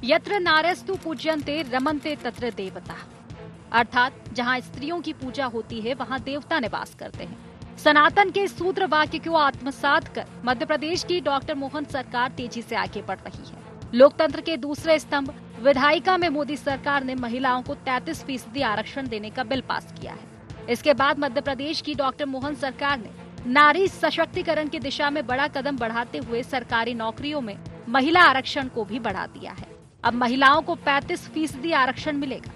यत्र नारस्तु पूज्यन्ते रमन्ते तत्र देवता, अर्थात जहाँ स्त्रियों की पूजा होती है वहाँ देवता निवास करते हैं। सनातन के सूत्र वाक्य को आत्मसात कर मध्य प्रदेश की डॉक्टर मोहन सरकार तेजी से आगे बढ़ रही है। लोकतंत्र के दूसरे स्तंभ विधायिका में मोदी सरकार ने महिलाओं को 33% आरक्षण देने का बिल पास किया है। इसके बाद मध्य प्रदेश की डॉक्टर मोहन सरकार ने नारी सशक्तिकरण की दिशा में बड़ा कदम बढ़ाते हुए सरकारी नौकरियों में महिला आरक्षण को भी बढ़ा दिया है। अब महिलाओं को 35% आरक्षण मिलेगा।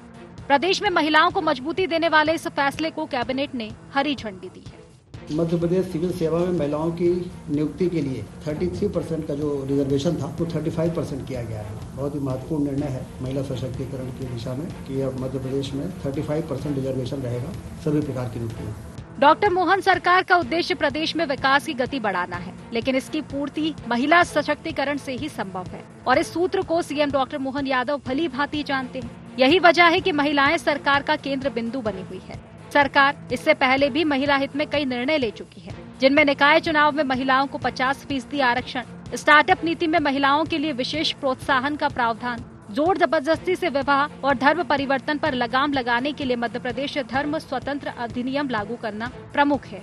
प्रदेश में महिलाओं को मजबूती देने वाले इस फैसले को कैबिनेट ने हरी झंडी दी है। मध्य प्रदेश सिविल सेवा में महिलाओं की नियुक्ति के लिए 33% का जो रिजर्वेशन था वो 35% किया गया है। बहुत ही महत्वपूर्ण निर्णय है महिला सशक्तिकरण की दिशा में कि अब मध्य प्रदेश में 35% रिजर्वेशन रहेगा सभी प्रकार की नियुक्तियों। डॉक्टर मोहन सरकार का उद्देश्य प्रदेश में विकास की गति बढ़ाना है, लेकिन इसकी पूर्ति महिला सशक्तिकरण से ही संभव है और इस सूत्र को सीएम डॉक्टर मोहन यादव भली भांति जानते हैं। यही वजह है कि महिलाएं सरकार का केंद्र बिंदु बनी हुई है। सरकार इससे पहले भी महिला हित में कई निर्णय ले चुकी है, जिनमें निकाय चुनाव में महिलाओं को 50% आरक्षण, स्टार्टअप नीति में महिलाओं के लिए विशेष प्रोत्साहन का प्रावधान, जोर जबरदस्ती से विवाह और धर्म परिवर्तन पर लगाम लगाने के लिए मध्य प्रदेश धर्म स्वतंत्र अधिनियम लागू करना प्रमुख है।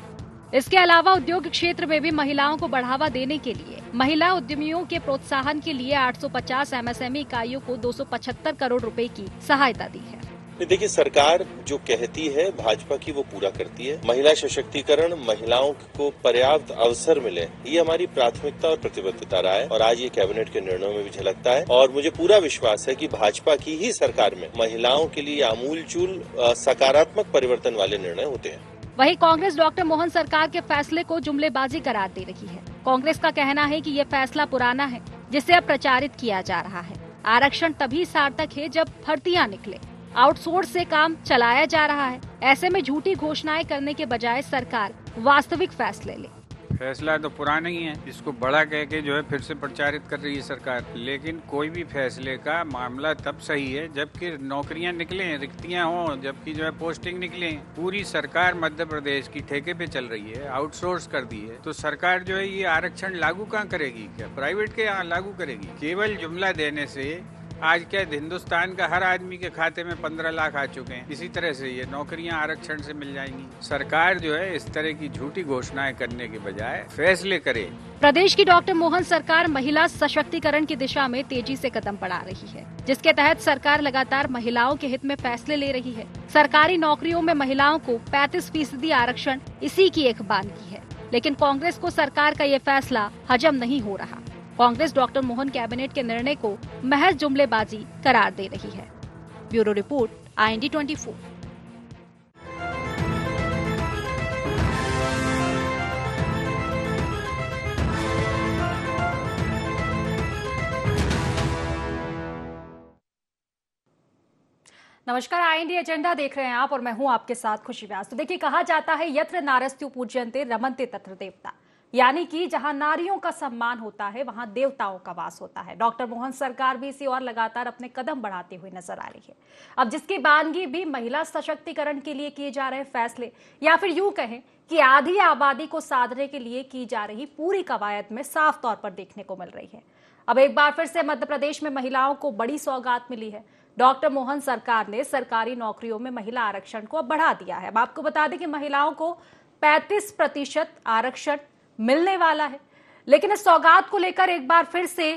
इसके अलावा उद्योग क्षेत्र में भी महिलाओं को बढ़ावा देने के लिए महिला उद्यमियों के प्रोत्साहन के लिए 850 एमएसएमई इकाइयों को 275 करोड़ रुपए की सहायता दी है। देखिए, सरकार जो कहती है भाजपा की वो पूरा करती है। महिला सशक्तिकरण, महिलाओं को पर्याप्त अवसर मिले, ये हमारी प्राथमिकता और प्रतिबद्धता रहा है और आज ये कैबिनेट के निर्णयों में भी झलकता है। और मुझे पूरा विश्वास है कि भाजपा की ही सरकार में महिलाओं के लिए आमूलचूल सकारात्मक परिवर्तन वाले निर्णय होते हैं। वहीं कांग्रेस डॉक्टर मोहन सरकार के फैसले को जुमलेबाजी करार दे रही है। कांग्रेस का कहना है कि ये फैसला पुराना है, जिसे अब प्रचारित किया जा रहा है। आरक्षण तभी सार्थक है जब भर्तियां निकले, आउटसोर्स से काम चलाया जा रहा है। ऐसे में झूठी घोषणाएं करने के बजाय सरकार वास्तविक फैसले ले। फैसला तो पुराना ही है, इसको बड़ा कह के जो है फिर से प्रचारित कर रही है सरकार। लेकिन कोई भी फैसले का मामला तब सही है जबकि नौकरियां निकले, रिक्तियां हों, जबकि जो है पोस्टिंग निकले। पूरी सरकार मध्य प्रदेश की ठेके पे चल रही है, आउटसोर्स कर दी है, तो सरकार जो है ये आरक्षण लागू कहाँ करेगी? क्या प्राइवेट के यहाँ लागू करेगी? केवल जुमला देने से आज क्या हिंदुस्तान का हर आदमी के खाते में 15 लाख आ चुके हैं। इसी तरह से ये नौकरियां आरक्षण से मिल जाएंगी। सरकार जो है इस तरह की झूठी घोषणाएं करने के बजाय फैसले करे। प्रदेश की डॉक्टर मोहन सरकार महिला सशक्तिकरण की दिशा में तेजी से कदम बढ़ा रही है, जिसके तहत सरकार लगातार महिलाओं के हित में फैसले ले रही है। सरकारी नौकरियों में महिलाओं को 35% आरक्षण इसी की एक बानगी है, लेकिन कांग्रेस को सरकार का ये फैसला हजम नहीं हो रहा। कांग्रेस डॉक्टर मोहन कैबिनेट के निर्णय को महज जुमलेबाजी करार दे रही है। Bureau report, IND 24। नमस्कार, IND एजेंडा देख रहे हैं आप और मैं हूं आपके साथ खुशी व्यास। तो देखिए, कहा जाता है यत्र नारस्तु पूज्यन्ते रमन्ते तत्र देवता, यानी कि जहां नारियों का सम्मान होता है वहां देवताओं का वास होता है। डॉक्टर मोहन सरकार भी इसी और लगातार अपने कदम बढ़ाते हुए नजर आ रही है। अब जिसकी बानगी भी महिला सशक्तिकरण के लिए किए जा रहे फैसले, या फिर यूं कहें कि आधी आबादी को साधने के लिए की जा रही पूरी कवायद में साफ तौर पर देखने को मिल रही है। अब एक बार फिर से मध्य प्रदेश में महिलाओं को बड़ी सौगात मिली है। डॉक्टर मोहन सरकार ने सरकारी नौकरियों में महिला आरक्षण को अब बढ़ा दिया है। अब आपको बता दें कि महिलाओं को 35% आरक्षण मिलने वाला है, लेकिन इस सौगात को लेकर एक बार फिर से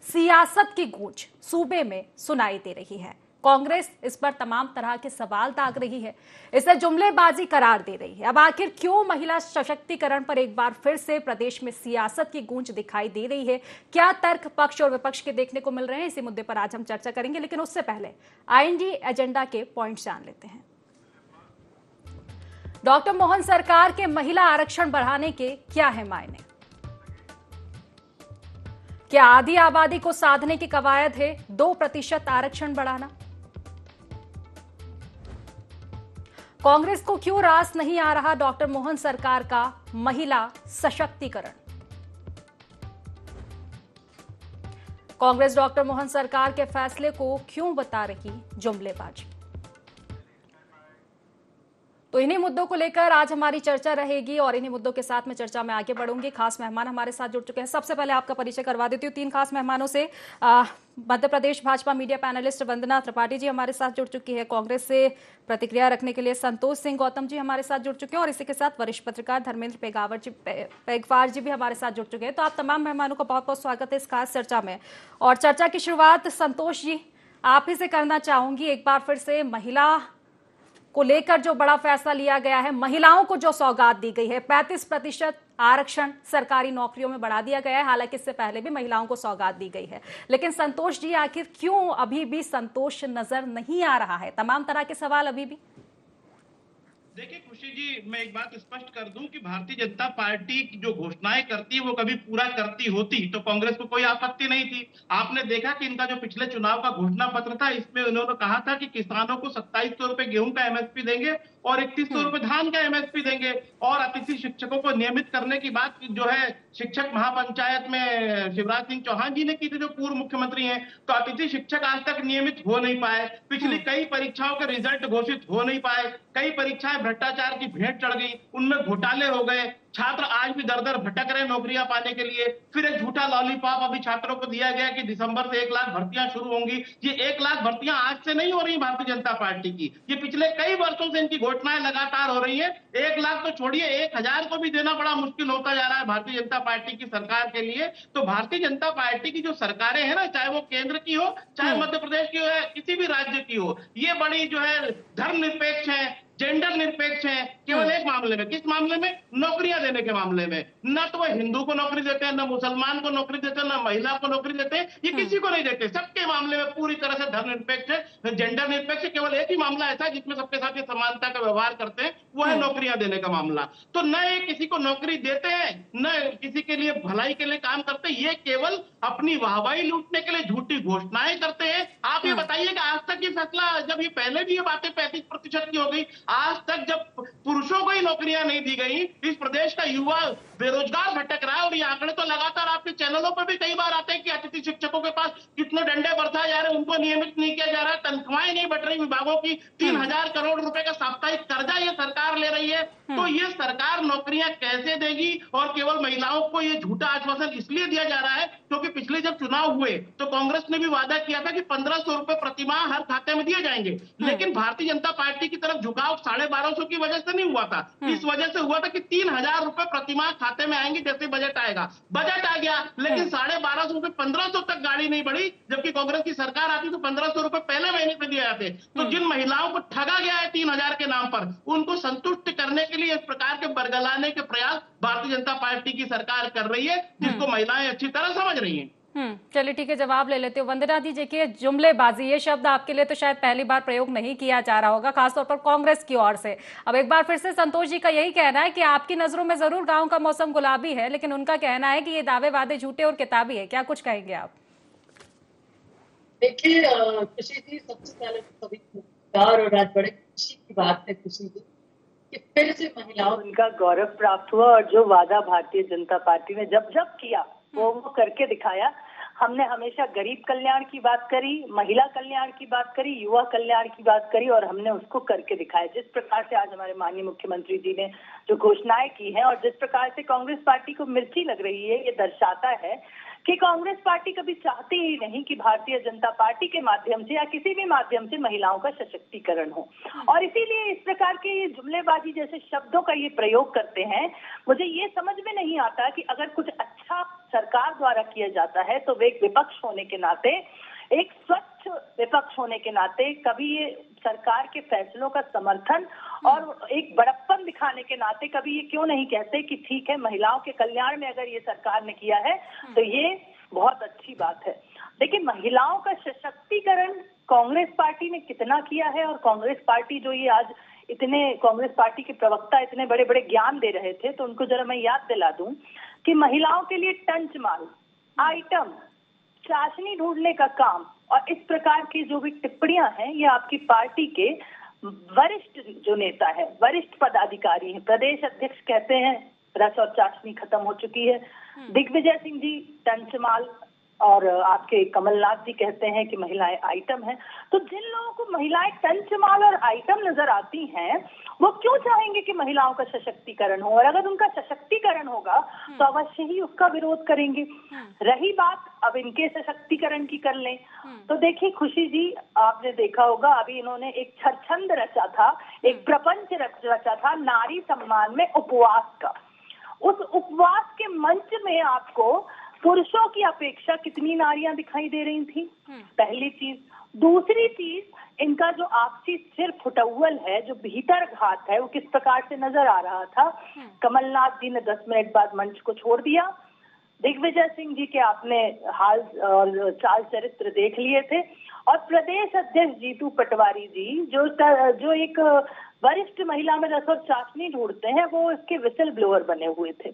सियासत की गूंज सूबे में सुनाई दे रही है। कांग्रेस इस पर तमाम तरह के सवाल दाग रही है, इसे जुमलेबाजी करार दे रही है। अब आखिर क्यों महिला सशक्तिकरण पर एक बार फिर से प्रदेश में सियासत की गूंज दिखाई दे रही है? क्या तर्क पक्ष और विपक्ष के देखने को मिल रहे हैं? इसी मुद्दे पर आज हम चर्चा करेंगे, लेकिन उससे पहले IND एजेंडा के पॉइंट जान लेते हैं। डॉक्टर मोहन सरकार के महिला आरक्षण बढ़ाने के क्या है मायने? क्या आधी आबादी को साधने की कवायद है 2% आरक्षण बढ़ाना? कांग्रेस को क्यों रास नहीं आ रहा डॉक्टर मोहन सरकार का महिला सशक्तिकरण? कांग्रेस डॉक्टर मोहन सरकार के फैसले को क्यों बता रही जुमलेबाजी? तो इन्हीं मुद्दों को लेकर आज हमारी चर्चा रहेगी और इन्हीं मुद्दों के साथ मैं चर्चा में आगे बढ़ूंगी। खास मेहमान हमारे साथ जुड़ चुके हैं। सबसे पहले आपका परिचय करवा देती हूँ 3 खास मेहमानों से। मध्य प्रदेश भाजपा मीडिया पैनलिस्ट वंदना त्रिपाठी जी हमारे साथ जुड़ चुकी है। कांग्रेस से प्रतिक्रिया रखने के लिए संतोष सिंह गौतम जी हमारे साथ जुड़ चुके हैं और इसी के साथ वरिष्ठ पत्रकार धर्मेंद्र पेगवार जी भी हमारे साथ जुड़ चुके हैं। तो आप तमाम मेहमानों का बहुत बहुत स्वागत है इस खास चर्चा में। और चर्चा की शुरुआत संतोष जी आप ही से करना चाहूंगी। एक बार फिर से महिला को लेकर जो बड़ा फैसला लिया गया है, महिलाओं को जो सौगात दी गई है, 35% आरक्षण सरकारी नौकरियों में बढ़ा दिया गया है। हालांकि इससे पहले भी महिलाओं को सौगात दी गई है, लेकिन संतोष जी आखिर क्यों अभी भी संतोष नजर नहीं आ रहा है? तमाम तरह के सवाल अभी भी। देखिए खुशी जी, मैं एक बात स्पष्ट कर दूं कि भारतीय जनता पार्टी की जो घोषणाएं करती है वो कभी पूरा करती होती तो कांग्रेस को कोई आपत्ति नहीं थी। आपने देखा कि इनका जो पिछले चुनाव का घोषणा पत्र था, इसमें उन्होंने कहा था कि किसानों को 2700 रुपए गेहूं का एमएसपी देंगे और 3100 रुपए धान का एमएसपी देंगे और अतिथि शिक्षकों को नियमित करने की बात जो है शिक्षक महापंचायत में शिवराज सिंह चौहान जी ने की थी, जो पूर्व मुख्यमंत्री हैं। तो अतिथि शिक्षक आज तक नियमित हो नहीं पाए। पिछली कई परीक्षाओं के रिजल्ट घोषित हो नहीं पाए। कई परीक्षाएं भ्रष्टाचार की भेंट चढ़ गई, उनमें घोटाले हो गए। छात्र आज भी दर दर भटक रहे नौकरियां पाने के लिए। फिर एक झूठा लॉलीपॉप अभी छात्रों को दिया गया कि दिसंबर से 1 लाख भर्तियां शुरू होंगी। ये 1 लाख भर्तियां आज से नहीं हो रही भारतीय जनता पार्टी की, ये पिछले कई वर्षों से इनकी घोषणाएं लगातार हो रही है। 1 लाख तो छोड़िए, 1000 को भी देना बड़ा मुश्किल होता जा रहा है भारतीय जनता पार्टी की सरकार के लिए। तो भारतीय जनता पार्टी की जो सरकारें हैं ना, चाहे वो केंद्र की हो, चाहे मध्य प्रदेश की हो, या किसी भी राज्य की हो, ये बड़ी जो है धर्मनिरपेक्ष है, जेंडर निरपेक्ष है। केवल एक मामले में, किस मामले में? नौकरियां देने के मामले में। न तो वो हिंदू को नौकरी देते हैं, न मुसलमान को नौकरी देते हैं, न महिला को नौकरी देते हैं। ये किसी को नहीं देते। सबके मामले में पूरी तरह से धर्मनिरपेक्ष है, जेंडर निरपेक्ष है। केवल एक ही मामला ऐसा है जिसमें सबके साथ ये समानता का व्यवहार करते हैं, वो है नौकरियां देने का मामला। तो न ये किसी को नौकरी देते हैं, न किसी के लिए भलाई के लिए काम करते हैं। ये केवल अपनी वाहवाही लूटने के लिए झूठी घोषणाएं करते हैं। आप ये बताइए कि आज तक ये फैसला, जब ये पहले भी ये बातें 35% की हो गई, आज तक जब पुरुषों को ही नौकरियां नहीं दी गई, इस प्रदेश का युवा बेरोजगार भटक रहा है। और ये आंकड़े तो लगातार आपके चैनलों पर भी कई बार आते हैं कि अतिथि शिक्षकों के पास कितने डंडे बरसाए जा रहे हैं, उनको नियमित नहीं किया जा रहा है, तनख्वाहें नहीं बढ़ रही विभागों की, 3000 करोड़ रुपए का साप्ताहिक कर्जा ये सरकार ले रही है। तो ये सरकार नौकरियां कैसे देगी? और केवल महिलाओं को ये झूठा आश्वासन इसलिए दिया जा रहा है क्योंकि पिछले जब चुनाव हुए तो कांग्रेस ने भी वादा किया था कि 1500 रुपए प्रतिमाह हर खाते में दिए जाएंगे। लेकिन भारतीय जनता पार्टी की तरफ झुकाव 1250 की वजह से नहीं हुआ था। इस वजह से हुआ था कि 3000 रुपए प्रतिमाह खाते में आएंगे जैसे बजट आएगा। बजट आ गया, लेकिन 1250 रुपए 1500 तक गाड़ी नहीं बढ़ी। जबकि कांग्रेस की सरकार आती तो 1500 रुपए पहले महीने पे दिए जाते। तो जिन महिलाओं को ठगा गया है 3000 के नाम पर, उनको संतुष्ट करने के लिए इस प्रकार के बरगलाने के प्रयास भारतीय जनता पार्टी की सरकार कर रही है, जिसको महिलाएं अच्छी तरह समझ रही हैं। चलिए ठीक है, जवाब ले लेते हो। वंदना जी, देखिए जुमलेबाजी ये शब्द आपके लिए तो शायद पहली बार प्रयोग नहीं किया जा रहा होगा, खासतौर पर कांग्रेस की ओर से। अब एक बार फिर से संतोष जी का यही कहना है कि आपकी नजरों में जरूर गांव का मौसम गुलाबी है, लेकिन उनका कहना है कि ये दावे वादे झूठे और किताबी है। क्या कुछ कहेंगे आप? देखिए खुशी जी, सबसे पहले तो सभी और आज बड़े खुशी की बात है खुशी जी कि फिर से महिलाओं उनका गौरव प्राप्त हुआ और जो वादा भारतीय जनता पार्टी ने जब जब किया वो करके दिखाया। हमने हमेशा गरीब कल्याण की बात करी, महिला कल्याण की बात करी, युवा कल्याण की बात करी और हमने उसको करके दिखाया। जिस प्रकार से आज हमारे माननीय मुख्यमंत्री जी ने जो घोषणाएं की हैं और जिस प्रकार से कांग्रेस पार्टी को मिर्ची लग रही है, ये दर्शाता है कि कांग्रेस पार्टी कभी चाहती ही नहीं कि भारतीय जनता पार्टी के माध्यम से या किसी भी माध्यम से महिलाओं का सशक्तिकरण हो। और इसीलिए इस प्रकार के ये जुमलेबाजी जैसे शब्दों का ये प्रयोग करते हैं। मुझे ये समझ में नहीं आता कि अगर कुछ अच्छा सरकार द्वारा किया जाता है तो वे एक विपक्ष होने के नाते, एक स्वच्छ विपक्ष होने के नाते कभी ये सरकार के फैसलों का समर्थन और एक बड़प्पन दिखाने के नाते कभी ये क्यों नहीं कहते कि ठीक है, महिलाओं के कल्याण में अगर ये सरकार ने किया है तो ये बहुत अच्छी बात है। लेकिन महिलाओं का सशक्तिकरण कांग्रेस पार्टी ने कितना किया है? और कांग्रेस पार्टी जो ये आज इतने, कांग्रेस पार्टी के प्रवक्ता इतने बड़े बड़े ज्ञान दे रहे थे, तो उनको जरा मैं याद दिला दूं कि महिलाओं के लिए टंचमाल, आइटम, चाशनी ढूंढने का काम और इस प्रकार की जो भी टिप्पणियां हैं, ये आपकी पार्टी के वरिष्ठ जो नेता है, वरिष्ठ पदाधिकारी हैं, प्रदेश अध्यक्ष कहते हैं रस और चाशनी खत्म हो चुकी है। दिग्विजय सिंह जी टंचमाल, और आपके कमलनाथ जी कहते हैं कि महिलाएं आइटम हैं। तो जिन लोगों को महिलाएं टंचमाल और आइटम नजर आती हैं, वो क्यों चाहेंगे कि महिलाओं का सशक्तिकरण हो? और अगर उनका सशक्तिकरण होगा तो अवश्य ही उसका विरोध करेंगे। रही बात अब इनके सशक्तिकरण की, कर लें तो देखिए खुशी जी, आपने देखा होगा अभी इन्होंने एक छंद रचा था, एक प्रपंच रचा था नारी सम्मान में उपवास का। उस उपवास के मंच में आपको पुरुषों की अपेक्षा कितनी नारियां दिखाई दे रही थी, पहली चीज। दूसरी चीज, इनका जो आपसी सिर फुटौल है, जो भीतर घात है, वो किस प्रकार से नजर आ रहा था। कमलनाथ जी ने 10 मिनट बाद मंच को छोड़ दिया। दिग्विजय सिंह जी के आपने हाल और चाल चरित्र देख लिए थे। और प्रदेश अध्यक्ष जीतू पटवारी जी जो एक वरिष्ठ महिला में रसोई चाशनी ढूंढते हैं, वो इसके विसल ब्लोअर बने हुए थे।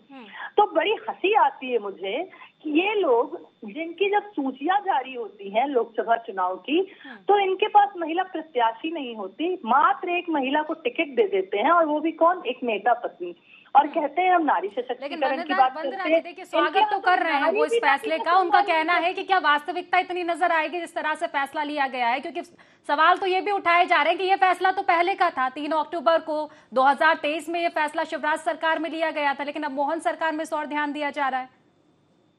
तो बड़ी हंसी आती है मुझे कि ये लोग, जिनकी जब सूचियां जारी होती हैं लोकसभा चुनाव की, तो इनके पास महिला प्रत्याशी नहीं होती, मात्र एक महिला को टिकट दे देते हैं, और वो भी कौन? एक नेता पत्नी। और कहते हैं हम नारी सशक्तिकरण की बात करते हैं। देखिए स्वागत तो कर रहे हैं वो इस फैसले का। उनका कहना है कि क्या वास्तविकता इतनी नजर आएगी जिस तरह से फैसला लिया गया है? क्योंकि सवाल तो ये भी उठाए जा रहे हैं कि ये फैसला तो पहले का था। 3 अक्टूबर को 2023 में ये फैसला शिवराज सरकार में लिया गया था, लेकिन अब मोहन सरकार में इस और ध्यान दिया जा रहा है।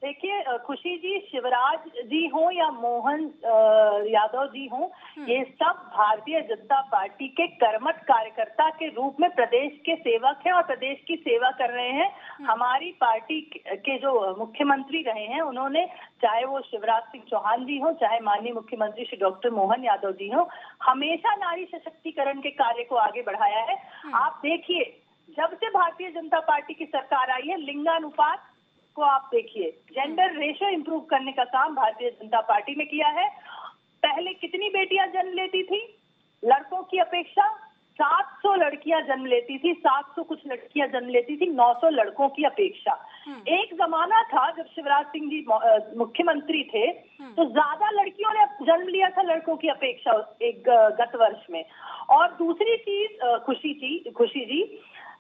देखिए खुशी जी, शिवराज जी हो या मोहन यादव जी हो, ये सब भारतीय जनता पार्टी के कर्मठ कार्यकर्ता के रूप में प्रदेश के सेवक हैं और प्रदेश की सेवा कर रहे हैं। हमारी पार्टी के जो मुख्यमंत्री रहे हैं, उन्होंने, चाहे वो शिवराज सिंह चौहान जी हो, चाहे माननीय मुख्यमंत्री श्री डॉक्टर मोहन यादव जी हो, हमेशा नारी सशक्तिकरण के कार्य को आगे बढ़ाया है। आप देखिए, जब से भारतीय जनता पार्टी की सरकार आई है, लिंगानुपात को आप देखिए, जेंडर रेशियो इंप्रूव करने का काम भारतीय जनता पार्टी ने किया है। पहले कितनी बेटियां जन्म लेती थी लड़कों की अपेक्षा? 700 लड़कियां जन्म लेती थी, 700 कुछ लड़कियां जन्म लेती थी 900 लड़कों की अपेक्षा। एक जमाना था जब शिवराज सिंह जी मुख्यमंत्री थे, तो ज्यादा लड़कियों ने जन्म लिया था लड़कों की अपेक्षा एक गत वर्ष में। और दूसरी चीज खुशी जी,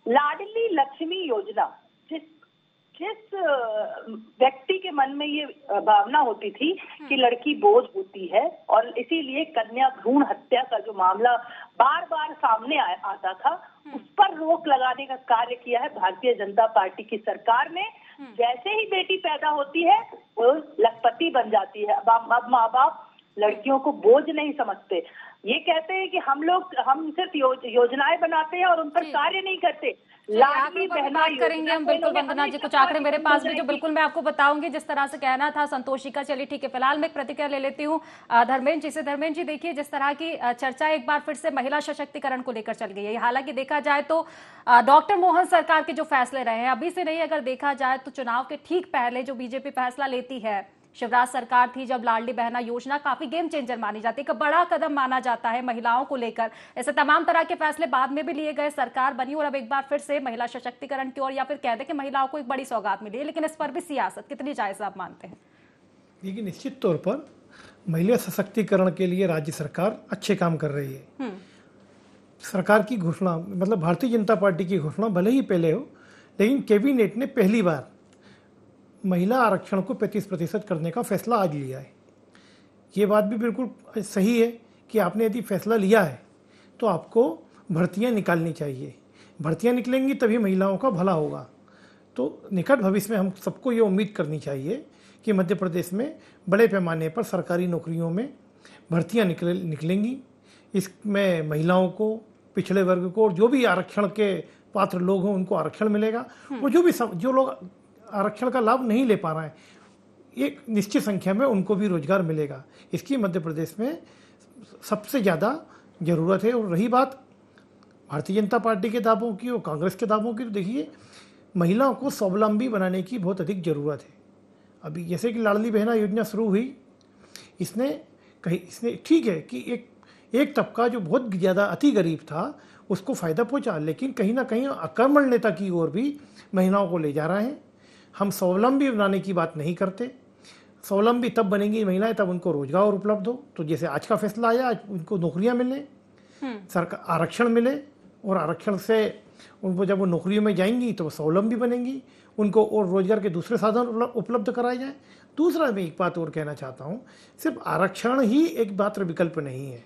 लाडली लक्ष्मी योजना, जिस व्यक्ति के मन में ये भावना होती थी कि लड़की बोझ होती है, और इसीलिए कन्या भ्रूण हत्या का जो मामला बार बार सामने आता था, उस पर रोक लगाने का कार्य किया है भारतीय जनता पार्टी की सरकार ने। जैसे ही बेटी पैदा होती है, वो लखपति बन जाती है। अब माँ बाप लड़कियों को बोझ नहीं समझते। ये कहते हैं कि हम सिर्फ योजनाएं बनाते हैं और उन पर कार्य नहीं करते। लाडली बहना करेंगे हम बिल्कुल। वंदना जी, कुछ आंकड़े मेरे पास भी जो बिल्कुल मैं आपको बताऊंगी जिस तरह से कहना था संतोषी का। चलिए ठीक है, फिलहाल मैं एक प्रतिक्रिया ले लेती हूँ धर्मेंद्र जी से। धर्मेंद्र जी, देखिए जिस तरह की चर्चा एक बार फिर से महिला सशक्तिकरण को लेकर चल गई है। हालांकि देखा जाए तो डॉक्टर मोहन सरकार के जो फैसले रहे हैं, अभी से नहीं, अगर देखा जाए तो चुनाव के ठीक पहले जो बीजेपी फैसला लेती है, शिवराज सरकार थी जब, लाडली बहना योजना काफी गेम चेंजर मानी जाती है, एक बड़ा कदम माना जाता है महिलाओं को लेकर। ऐसे तमाम तरह के फैसले बाद में भी लिए गए, सरकार बनी और अब एक बार फिर से महिला सशक्तिकरण की ओर, या फिर कह दे कि महिलाओं को एक बड़ी सौगात मिली है। लेकिन इस पर भी सियासत कितनी जायज आप मानते हैं? देखिए, निश्चित तौर पर महिला सशक्तिकरण के लिए राज्य सरकार अच्छे काम कर रही है। सरकार की घोषणा, मतलब भारतीय जनता पार्टी की घोषणा भले ही पहले हो, लेकिन कैबिनेट ने पहली बार महिला आरक्षण को 35% करने का फैसला आज लिया है। ये बात भी बिल्कुल सही है कि आपने यदि फैसला लिया है तो आपको भर्तियां निकालनी चाहिए। भर्तियां निकलेंगी तभी महिलाओं का भला होगा। तो निकट भविष्य में हम सबको ये उम्मीद करनी चाहिए कि मध्य प्रदेश में बड़े पैमाने पर सरकारी नौकरियों में भर्तियां निकलेंगी। इसमें महिलाओं को, पिछड़े वर्ग को, और जो भी आरक्षण के पात्र लोग हैं उनको आरक्षण मिलेगा, और जो लोग आरक्षण का लाभ नहीं ले पा रहे हैं, एक निश्चित संख्या में उनको भी रोजगार मिलेगा। इसकी मध्य प्रदेश में सबसे ज़्यादा ज़रूरत है। और रही बात भारतीय जनता पार्टी के दावों की और कांग्रेस के दावों की, तो देखिए महिलाओं को स्वावलंबी बनाने की बहुत अधिक ज़रूरत है। अभी जैसे कि लाडली बहना योजना शुरू हुई, इसने ठीक है कि एक तबका जो बहुत ज़्यादा अति गरीब था उसको फ़ायदा पहुँचा, लेकिन कहीं ना कहीं आक्रमणता की ओर भी महिलाओं को ले जा रहे हैं। हम स्वावलंबी बनाने की बात नहीं करते। स्वावलंबी तब बनेंगी महिलाएं तब उनको रोजगार उपलब्ध हो। तो जैसे आज का फैसला आया, आज उनको नौकरियां मिले, सरकार आरक्षण मिले, और आरक्षण से उनको जब वो नौकरियों में जाएंगी तो वो स्वावलंबी बनेंगी, उनको और रोजगार के दूसरे साधन उपलब्ध कराए जाएं। दूसरा मैं एक बात और कहना चाहता हूँ, सिर्फ आरक्षण ही एक मात्र विकल्प नहीं है।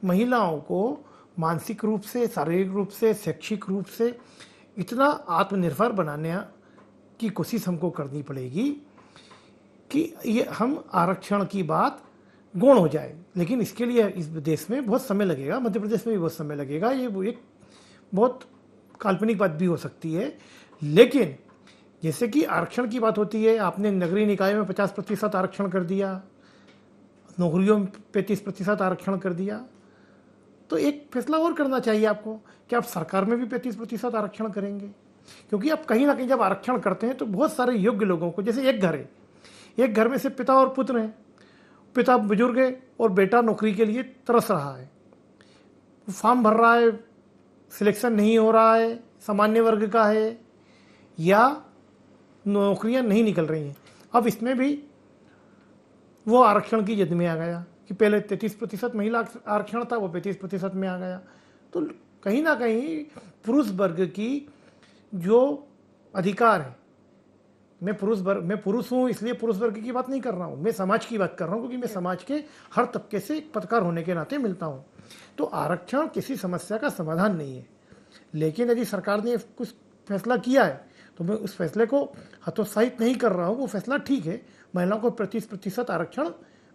महिलाओं को मानसिक रूप से, शारीरिक रूप से, शैक्षिक रूप से इतना आत्मनिर्भर बनाने की कोशिश हमको करनी पड़ेगी कि ये हम आरक्षण की बात गौण हो जाए। लेकिन इसके लिए इस देश में बहुत समय लगेगा, मध्य प्रदेश में भी बहुत समय लगेगा। ये एक बहुत काल्पनिक बात भी हो सकती है, लेकिन जैसे कि आरक्षण की बात होती है, आपने नगरीय निकाय में 50% आरक्षण कर दिया, नौकरियों में 35% आरक्षण कर दिया, तो एक फैसला और करना चाहिए आपको कि आप सरकार में भी 35% आरक्षण करेंगे। क्योंकि आप कहीं ना कहीं जब आरक्षण करते हैं तो बहुत सारे योग्य लोगों को, जैसे एक घर है, एक घर में से पिता और पुत्र हैं, पिता बुजुर्ग है और बेटा नौकरी के लिए तरस रहा है, फॉर्म भर रहा है, सिलेक्शन नहीं हो रहा है, सामान्य वर्ग का है या नौकरियां नहीं निकल रही हैं। अब इसमें भी वो आरक्षण की जद में आ गया कि पहले 33% महिला आरक्षण था, वो 35% में आ गया। तो कहीं ना कहीं पुरुष वर्ग की जो अधिकार है, मैं पुरुष हूँ इसलिए पुरुष वर्ग की बात नहीं कर रहा हूँ, मैं समाज की बात कर रहा हूँ, क्योंकि मैं समाज के हर तबके से एक पत्रकार होने के नाते मिलता हूँ। तो आरक्षण किसी समस्या का समाधान नहीं है, लेकिन यदि सरकार ने कुछ फैसला किया है तो मैं उस फैसले को हतोत्साहित नहीं कर रहा हूँ। वो फैसला ठीक है, महिलाओं को 35% आरक्षण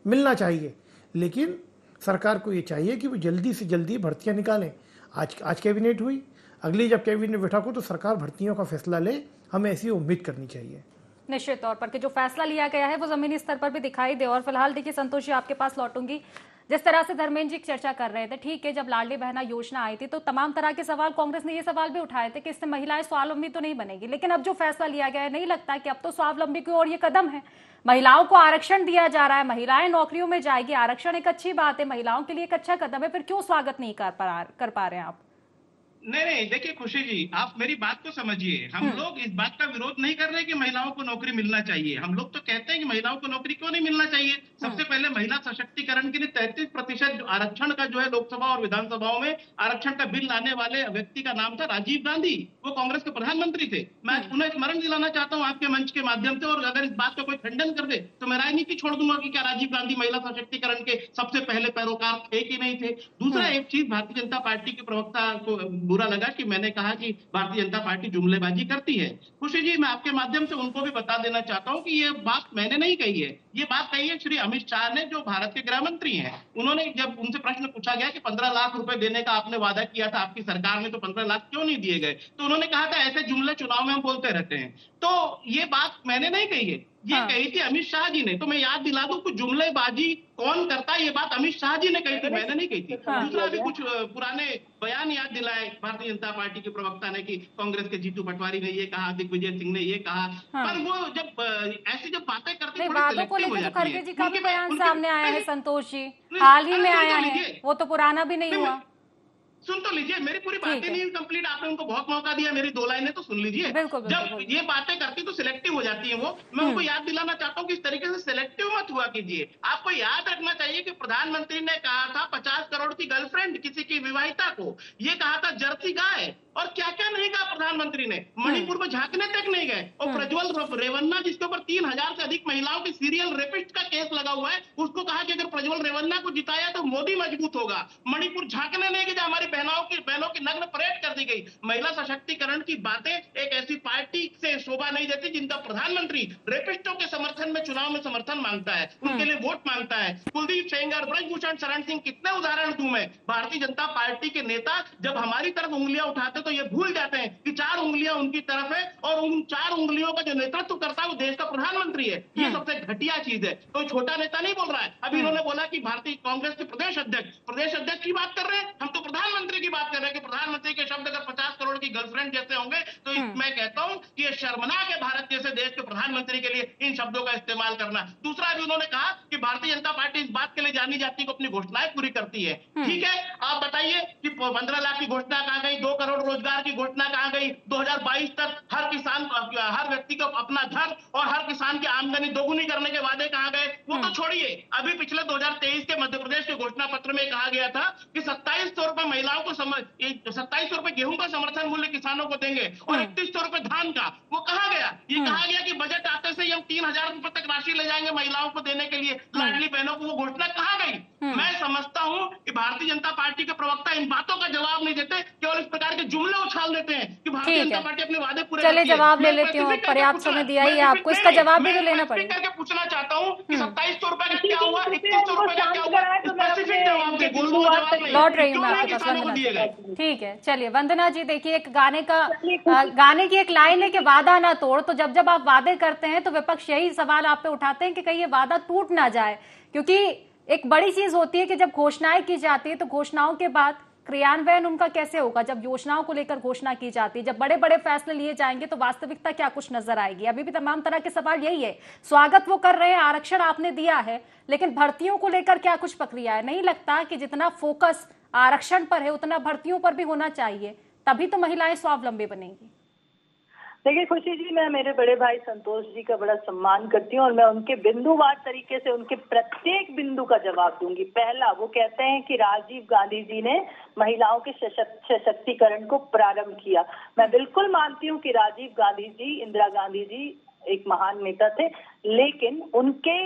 मिलना चाहिए, लेकिन सरकार को ये चाहिए कि वो जल्दी से जल्दी भर्तियाँ निकालें। आज कैबिनेट हुई, अगली जब कैबिनेट बैठक हो तो सरकार भर्तियों का फैसला ले, हमें ऐसी उम्मीद करनी चाहिए। निश्चित तौर पर कि जो फैसला लिया गया है वो जमीनी स्तर पर भी दिखाई दे। और फिलहाल देखिए संतोष जी, आपके पास लौटूंगी। जिस तरह से धर्मेंद्र जी चर्चा कर रहे थे, ठीक है, जब लाडली बहना योजना आई थी तो तमाम तरह के सवाल कांग्रेस ने ये सवाल भी उठाए थे कि इससे महिलाएं स्वावलंबी तो नहीं बनेगी, लेकिन अब जो फैसला लिया गया है, नहीं लगता कि अब तो स्वावलंबी की ओर ये कदम है। महिलाओं को आरक्षण दिया जा रहा है, महिलाएं नौकरियों में जाएगी, आरक्षण एक अच्छी बात है, महिलाओं के लिए एक अच्छा कदम है, फिर क्यों स्वागत नहीं कर पा रहे हैं आप? नहीं, देखिए खुशी जी, आप मेरी बात को समझिए। हम लोग इस बात का विरोध नहीं कर रहे कि महिलाओं को नौकरी मिलना चाहिए। हम लोग तो कहते हैं कि महिलाओं को नौकरी क्यों नहीं मिलना चाहिए। सबसे पहले महिला सशक्तिकरण के लिए 33% आरक्षण का जो है लोकसभा और विधानसभाओं में आरक्षण का बिल लाने वाले व्यक्ति का नाम था राजीव गांधी। वो कांग्रेस के प्रधानमंत्री थे। मैं उन्हें स्मरण दिलाना चाहता हूँ आपके मंच के माध्यम से, और अगर इस बात का कोई खंडन कर दे तो मैं राजनीति छोड़ दूंगा कि क्या राजीव गांधी महिला सशक्तिकरण के सबसे पहले पैरोकार थे कि नहीं थे। दूसरा एक चीज, भारतीय जनता पार्टी के प्रवक्ता को बुरा लगा कि मैंने कहा कि भारतीय जनता पार्टी जुमलेबाजी करती है। खुशी जी, मैं आपके माध्यम से उनको भी बता देना चाहता हूं कि ये बात मैंने नहीं कही है, ये बात कही है श्री अमित शाह ने, जो भारत के गृह मंत्री हैं। उन्होंने, जब उनसे प्रश्न पूछा गया कि 15 लाख रुपए देने का आपने वादा किया था आपकी सरकार ने, तो 15 लाख क्यों नहीं दिए गए, तो उन्होंने कहा था ऐसे जुमले चुनाव में हम बोलते रहते हैं। तो ये बात मैंने नहीं कही है, ये कही थी अमित शाह जी ने। तो मैं याद दिला दूं कि जुमलेबाजी कौन करता है, ये बात अमित शाह जी ने कही थी, मैंने नहीं कही थी। दूसरा भी कुछ पुराने बयान याद दिलाए भारतीय जनता पार्टी के प्रवक्ता ने कि कांग्रेस के जीतू पटवारी ने ये कहा, दिग्विजय सिंह ने ये कहा। पर वो जब ऐसी जब बातें करते हैं, बातों को लेकर तो खड़गे जी का भी बयान सामने आया है संतोष जी, हाल ही में आया है, वो तो पुराना भी नहीं हुआ। सुन तो लीजिए, मेरी पूरी बातें नहीं कंप्लीट, आपने उनको बहुत मौका दिया, मेरी 2 लाइनें तो सुन लीजिए। जब ये बातें करती तो सिलेक्टिव हो जाती है वो। मैं उनको याद दिलाना चाहता हूँ कि इस तरीके से सिलेक्टिव मत हुआ कीजिए। आपको याद रखना चाहिए कि प्रधानमंत्री ने कहा था 50 करोड़ की गर्लफ्रेंड किसी की विवाहिता को, ये कहा था जर्सी गाय, और क्या क्या नहीं कहा प्रधानमंत्री ने। मणिपुर में झांकने तक नहीं गए। और प्रज्वल रेवन्ना, जिसके ऊपर 3000 से अधिक महिलाओं की सीरियल रेपिस्ट का केस लगा हुआ है, उसको कहा कि अगर प्रज्वल रेवन्ना को जिताया तो मोदी मजबूत होगा। मणिपुर झांकने नहीं गया, हमारी बहनों की नग्न परेड कर दी गई। महिला सशक्तिकरण की बातें एक ऐसी पार्टी से शोभा नहीं देती जिनका प्रधानमंत्री रेपिस्टों के समर्थन में चुनाव में समर्थन मांगता है, उनके लिए वोट मांगता है। कुलदीप सेंगर, ब्रजभूषण शरण सिंह, कितने उदाहरण दूं मैं। भारतीय जनता पार्टी के नेता जब हमारी तरफ उंगलियां उठाते तो ये भूल जाते हैं कि 4 उंगलियां उनकी तरफ है, और उन 4 उंगलियों का जो नेतृत्व करता है वो देश का प्रधानमंत्री है। ये सबसे घटिया चीज है। कोई छोटा नेता नहीं बोल रहा है। अभी इन्होंने बोला कि भारतीय कांग्रेस के प्रदेश अध्यक्ष की बात कर रहे हैं, हम तो प्रधानमंत्री की बात कर रहे हैं कि प्रधानमंत्री के शब्द अगर 50 करोड़ की गर्लफ्रेंड जैसे होंगे तो मैं कहता हूं कि ये शर्मनाक है भारत जैसे देश के प्रधानमंत्री के लिए इन शब्दों का इस्तेमाल करना। दूसरा भी उन्होंने कहा कि भारतीय जनता पार्टी इस बात के लिए जानी जाती है कि अपनी घोषणाएं पूरी करती है। ठीक है, आप बताइए कि 15 लाख की घोषणा कहां गई, 2 करोड़ रोजगार की घोषणा कहां गई, 2022 तक हर किसान, हर व्यक्ति को अपना घर और हर किसान की आमदनी दोगुनी करने के वादे कहाँ गए? वो तो छोड़िए, अभी पिछले 2023 के मध्य प्रदेश के घोषणा पत्र में कहा गया था कि 2700 रुपए महिलाओं को 2700 रुपए गेहूं का समर्थन मूल्य किसानों को देंगे और 3100 रुपए धान का। वो कहा गया, ये कहा गया कि बजट आते से ही हम 3000 रुपए तक राशि ले जाएंगे महिलाओं को देने के लिए, लाडली बहनों को। वो घोषणा कहाँ गई? मैं समझता हूं कि भारतीय जनता पार्टी के प्रवक्ता इन बातों का जवाब नहीं देते, केवल इस प्रकार के जुमले उछाल देते हैं कि भारतीय जनता पार्टी अपने वादे पूरे चलिए करती है। जवाब ले मैं लेती हूँ, specific पर्याप्त करके समय पूछना- दिया ही है मैं आपको, इसका जवाब भी तो लेना specific पड़ेगा। करके पूछना चाहता हूँ कि 2700 रुपए का क्या हुआ, 3100 रुपए का क्या हुआ, कराए तो मैं स्पेसिफिक अपने जवाब दे, गोल-गोल जवाब नहीं। लौट रही हूँ मैं क्यों आपके पास, किसानों को दिए वंदना गए? ठीक है। चलिए वंदना जी, देखिए एक गाने की एक लाइन है कि वादा ना तोड़। तो जब जब आप वादे करते हैं तो विपक्ष यही सवाल आप पे उठाते हैं कि कहीं ये वादा टूट ना जाए, क्योंकि एक बड़ी चीज होती है कि जब घोषणाएं की जाती है तो घोषणाओं के बाद क्रियान्वयन उनका कैसे होगा। जब योजनाओं को लेकर घोषणा की जाती है, जब बड़े बड़े फैसले लिए जाएंगे तो वास्तविकता क्या कुछ नजर आएगी। अभी भी तमाम तरह के सवाल यही है। स्वागत वो कर रहे हैं, आरक्षण आपने दिया है, लेकिन भर्तियों को लेकर क्या कुछ प्रक्रिया है? नहीं लगता कि जितना फोकस आरक्षण पर है उतना भर्तियों पर भी होना चाहिए, तभी तो महिलाएं स्वावलंबी बनेंगी। देखिए खुशी जी, मैं मेरे बड़े भाई संतोष जी का बड़ा सम्मान करती हूँ और मैं उनके बिंदुवार तरीके से उनके प्रत्येक बिंदु का जवाब दूंगी। पहला, वो कहते हैं कि राजीव गांधी जी ने महिलाओं के सशक्तिकरण को प्रारंभ किया। मैं बिल्कुल मानती हूँ कि राजीव गांधी जी, इंदिरा गांधी जी एक महान नेता थे, लेकिन उनके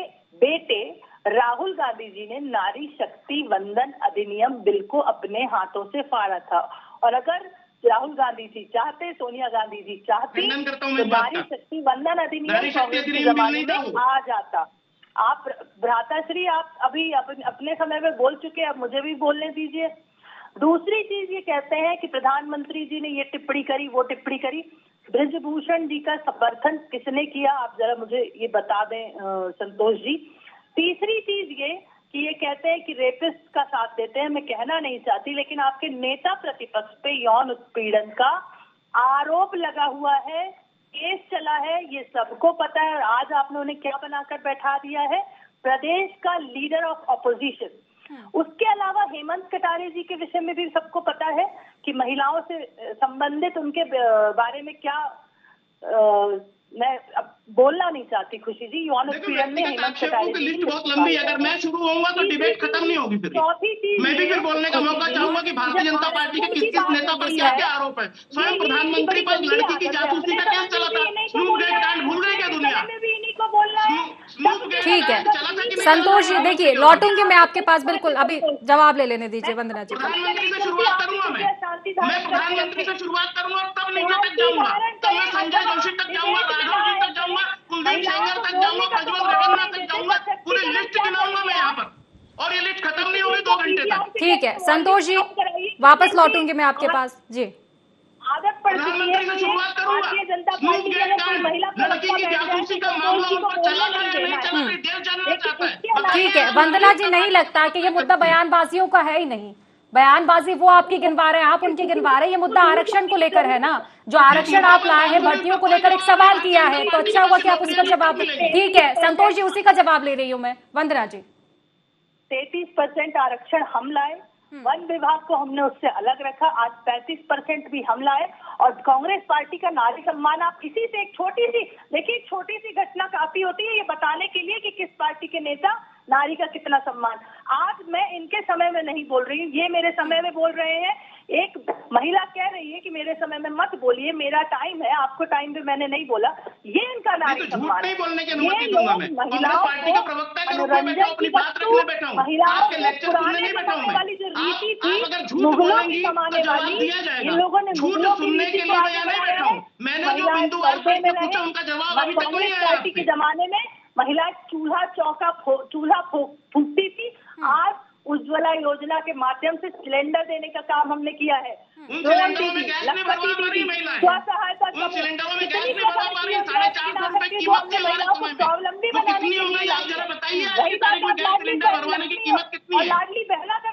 बेटे राहुल गांधी जी ने नारी शक्ति वंदन अधिनियम बिल को अपने हाथों से फाड़ा था। और अगर राहुल गांधी जी चाहते, सोनिया गांधी जी चाहती, तो नारी शक्ति वंदन अधिनियम कांग्रेस के जमाने में आ जाता। आप भ्राताश्री, आप अभी अपने समय में बोल चुके, अब मुझे भी बोलने दीजिए। दूसरी चीज ये कहते हैं कि प्रधानमंत्री जी ने ये टिप्पणी करी, वो टिप्पणी करी। ब्रजभूषण जी का समर्थन किसने किया, आप जरा मुझे ये बता दें संतोष जी। तीसरी चीज ये कि ये कहते हैं कि रेपिस्ट का साथ देते हैं। मैं कहना नहीं चाहती, लेकिन आपके नेता प्रतिपक्ष पे यौन उत्पीड़न का आरोप लगा हुआ है, केस चला है, ये सबको पता है। और आज आपने उन्हें क्या बनाकर बैठा दिया है? प्रदेश का लीडर ऑफ ऑपोजिशन। उसके अलावा हेमंत कटारे जी के विषय में भी सबको पता है कि महिलाओं से संबंधित उनके बारे में क्या मैं अब बोलना नहीं चाहती खुशी जी। यौन उत्पीड़न में हेमंत कटारे की लिस्ट बहुत लंबी है, अगर मैं शुरू होऊंगा तो डिबेट खत्म नहीं होगी। फिर चौथी चीज मैं भी फिर बोलने का मौका चाहूंगा कि भारतीय जनता पार्टी के किस किस नेता पर क्या क्या आरोप है। स्वयं प्रधानमंत्री पर लड़की की जासूसी का केस चला था। स्नूप गेट कांड भूल गई क्या दुनिया? ठीक है संतोष जी, देखिए लौटूंगी मैं आपके पास, बिल्कुल अभी जवाब ले लेने दीजिए वंदना जी। प्रधानमंत्री से शुरुआत करूंगा मैं प्रधानमंत्री से शुरुआत करूंगा, तब नीचे तक जाऊंगा, तब मैं संजय जोशी तक जाऊंगा, राघव जी तक जाऊंगा, कुलदीप सेंगर तक जाऊंगा, प्रज्वल रेवन्ना तक जाऊंगा, पूरी लिस्ट गिनाऊंगा मैं यहाँ पर, और ये लिस्ट खत्म नहीं होगी 2 घंटे तक। ठीक है संतोष जी, वापस लौटूंगी मैं आपके पास जी। आदत पड़ चुकी है प्रधानमंत्री से शुरुआत करूंगा। Bharatiya Janata snoop party get कांड, लड़की की जासूसी का मामला उन पर चला था या नहीं चला, डिटेल जानना चाहता है। ठीक है वंदना जी, नहीं लगता कि ये मुद्दा बयानबाजियों का है ही नहीं। बयानबाजी वो आपकी गिनवा रहे हैं, आप उनकी गिनवा रहे हैं। ये मुद्दा आरक्षण को लेकर है ना, जो आरक्षण आप लाए हैं, भर्तियों को लेकर एक सवाल किया है, तो अच्छा हुआ कि आप उसका जवाब। ठीक है संतोष जी, उसी का जवाब ले रही हूँ मैं। वंदना जी, 33% आरक्षण हम लाए, वन विभाग को हमने उससे अलग रखा, आज 35% भी हम लाए। और कांग्रेस पार्टी का नारी सम्मान, आप इसी से एक छोटी सी, देखिए एक छोटी सी घटना काफी होती है ये बताने के लिए कि किस पार्टी के नेता नारी का कितना सम्मान। आज मैं इनके समय में नहीं बोल रही हूँ, ये मेरे समय में बोल रहे हैं। एक महिला कह रही है कि मेरे समय में मत बोलिए, मेरा टाइम है, आपको टाइम पे मैंने नहीं बोला। ये इनका नारी सम्मान। नहीं बोलने की अनुमति दूंगा मैं। कांग्रेस पार्टी का प्रवक्ता के रूप में बैठा हूं, अपनी बात रखने बैठा हूं, आपके लेक्चर सुनने नहीं बैठा हूं मैं। आप अगर झूठ बोलेंगी तो जवाब दिया जाएगा। झूठ सुनने के लिए मैं यहाँ नहीं बैठा हूँ। मैंने जो बिंदुवार प्रश्न पूछा उनका जवाब अभी तक नहीं आया। पार्टी के जमाने में महिलाएं चूल्हा फूकती थी, आज उज्ज्वला योजना के माध्यम से सिलेंडर देने का काम हमने किया है। उन सिलेंडरों में गैस नहीं भरवा पा रही महिलाएं, उन सिलेंडरों में गैस नहीं भरवा पा रही, 450 रुपए कीमत थी हमारे समय में, वो कितनी हो गई आप जरा बताइए। आज की तारीख में गैस सिलेंडर भरवाने की कीमत कितनी है?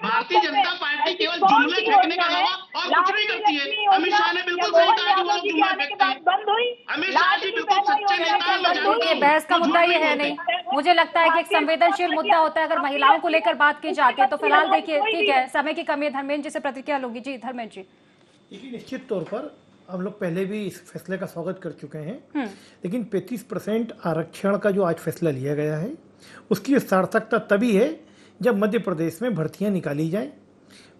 भारतीय जनता पार्टी केवल जुमले फेंकने के अलावा और कुछ नहीं करती है। अमित शाह ने बिल्कुल सही कहा कि वो लोग जुमले फेंकते हैं। अमित शाह जी बिल्कुल सच्चे नेता हैं। बहस का मुद्दा ये है नहीं, मुझे लगता है कि एक संवेदनशील मुद्दा होता है अगर महिलाओं को लेकर बात की जाती है। तो फिलहाल देखिए, ठीक है समय की कमी है, धर्मेंद्र जी से प्रतिक्रिया लूंगी। जी धर्मेंद्र जी। देखिए निश्चित तौर पर हम लोग पहले भी इस फैसले का स्वागत कर चुके हैं, लेकिन 35% आरक्षण का जो आज फैसला लिया गया है उसकी सार्थकता तभी है जब मध्य प्रदेश में भर्तियां निकाली जाएं,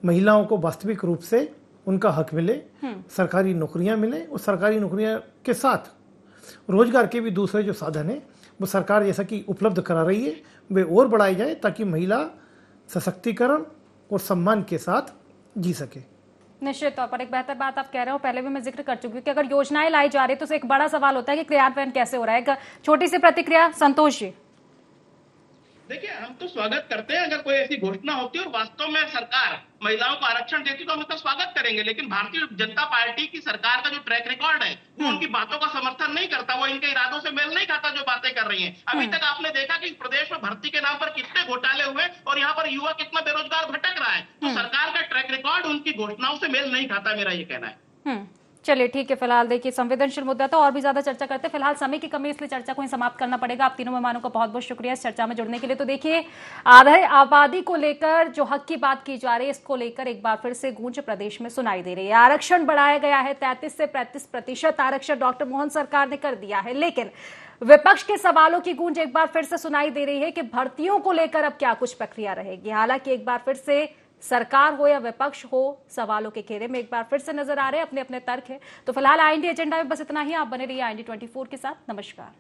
महिलाओं को वास्तविक रूप से उनका हक मिले, सरकारी नौकरियां मिले और सरकारी नौकरियां के साथ रोजगार के भी दूसरे जो साधन है वो सरकार जैसा कि उपलब्ध करा रही है वे और बढ़ाए जाए, ताकि महिला सशक्तिकरण और सम्मान के साथ जी सके। निश्चित तौर पर एक बेहतर बात आप कह रहे हो, पहले भी मैं जिक्र कर चुकी हूँ कि अगर योजनाएं लाई जा रही है तो एक बड़ा सवाल होता है कि क्रियान्वयन कैसे हो रहा है। एक छोटी सी प्रतिक्रिया संतोष जी। देखिए, हम तो स्वागत करते हैं अगर कोई ऐसी घोषणा होती है और वास्तव में सरकार महिलाओं को आरक्षण देती तो हम इसका स्वागत करेंगे, लेकिन भारतीय जनता पार्टी की सरकार का जो ट्रैक रिकॉर्ड है वो उनकी बातों का समर्थन नहीं करता, वो इनके इरादों से मेल नहीं खाता जो बातें कर रही हैं। अभी तक आपने देखा कि प्रदेश में भर्ती के नाम पर कितने घोटाले हुए और यहाँ पर युवा कितना बेरोजगार भटक रहा है। तो सरकार का ट्रैक रिकॉर्ड उनकी घोषणाओं से मेल नहीं खाता, मेरा ये कहना है। चलिए ठीक है, फिलहाल देखिए संवेदनशील मुद्दा तो और भी ज्यादा चर्चा करते हैं, फिलहाल समय की कमी इसलिए चर्चा को ही समाप्त करना पड़ेगा। आप तीनों मेहमानों का बहुत बहुत शुक्रिया इस चर्चा में जुड़ने के लिए। तो देखिए, आधे आबादी को लेकर जो हक की बात की जा रही है इसको लेकर एक बार फिर से गूंज प्रदेश में सुनाई दे रही है। आरक्षण बढ़ाया गया है, 33 से 35% आरक्षण डॉक्टर मोहन सरकार ने कर दिया है, लेकिन विपक्ष के सवालों की गूंज एक बार फिर से सुनाई दे रही है कि भर्तियों को लेकर अब क्या कुछ प्रक्रिया रहेगी। हालांकि एक बार फिर से सरकार हो या विपक्ष हो, सवालों के घेरे में एक बार फिर से नजर आ रहे हैं, अपने अपने तर्क है। तो फिलहाल IND एजेंडा में बस इतना ही। आप बने रहिए IND 24 के साथ। नमस्कार।